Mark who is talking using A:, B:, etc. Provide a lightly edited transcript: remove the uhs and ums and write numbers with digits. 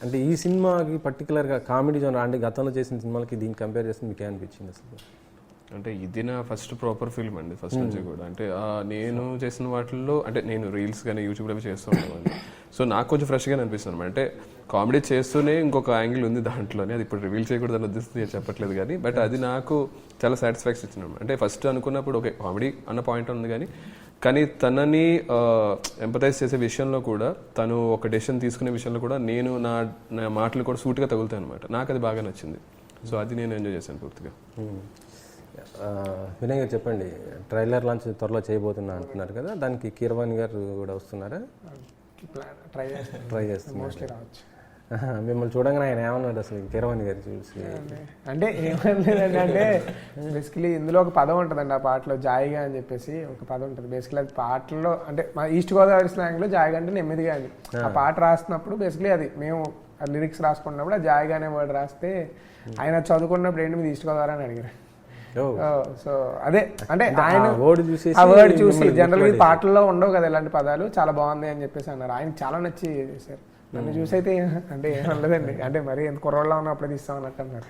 A: అంటే ఈ సినిమాకి పర్టికులర్గా కామెడీ జోనర్ అంటే గతంలో చేసిన సినిమాలకి దీన్ని కంపేర్ చేస్తే మీకు ఏమనిపించింది అసలు?
B: అంటే ఇది నా ఫస్ట్ ప్రాపర్ ఫిల్మ్ అండి ఫస్ట్ నుంచి కూడా. అంటే నేను చేసిన వాటిల్లో అంటే నేను రీల్స్ కానీ యూట్యూబ్లో అవి చేస్తూ ఉండేవాడిని. సో నాకు కొంచెం ఫ్రెష్గా అనిపిస్తుంది అనమాట. అంటే కామెడీ చేస్తూనే ఇంకొక యాంగిల్ ఉంది దాంట్లోనే, అది ఇప్పుడు రివీల్ చేయకూడదని ఉద్దేశిస్తే చెప్పట్లేదు కానీ, బట్ అది నాకు చాలా సాటిస్ఫాక్షన్ ఇచ్చింది. అంటే ఫస్ట్ అనుకున్నప్పుడు ఓకే కామెడీ అన్న పాయింట్ ఉంది కానీ తనని ఎంపథైజ్ చేసే విషయంలో కూడా, తను ఒక డెసిషన్ తీసుకునే విషయంలో కూడా నేను నా మాటలు కూడా సూట్గా తగులుతాయి అనమాట. నాకు అది బాగా నచ్చింది. సో అది నేను ఎంజాయ్ చేశాను పూర్తిగా.
A: వినయ్ గారు చెప్పండి, ట్రైలర్ లాంచ్ త్వరలో చేయబోతున్నా అంటున్నారు కదా, దానికి కీరవాణి గారు కూడా వస్తున్నారా? ట్రై చేస్తున్నారు. మిమ్మల్ని చూడంగానే ఆయన ఏమన్నాడు అసలు కీరవాణి గారు చూసి?
C: అంటే ఏమనలేదండి, అంటే బేసికలీ ఇందులో ఒక పదం ఉంటుందండి ఆ పాటలో, జాయిగా అని చెప్పేసి ఒక పదం ఉంటుంది. బేసికలీ అది పాటలో అంటే మా ఈస్ట్ గోదావరి స్లాంగ్లో జాయిగా అంటే నెమ్మదిగా అని. ఆ పాట రాస్తున్నప్పుడు బేసికలీ అది మేము లిరిక్స్ రాసుకున్నప్పుడు ఆ జాయిగా అనే వర్డ్ రాస్తే ఆయన చదువుకున్నప్పుడు ఏంటి మీద ఈస్ట్ గోదావరి అని అడిగారు. సో అదే అంటే ఆయన ఆ వర్డ్ చూసి జనరల్ గా పాటల్లో ఉండవు కదా ఇలాంటి పదాలు, చాలా బాగుంది అని చెప్పేసి అన్నారు. ఆయన చాలా నచ్చి చేశారు. నన్ను చూసి అయితే అంటే ఏం అనలేదండి, అంటే మరి ఎంత కుర్రోళ్ళ ఉన్నప్పుడు తీస్తాం అన్నట్టు అన్నారు.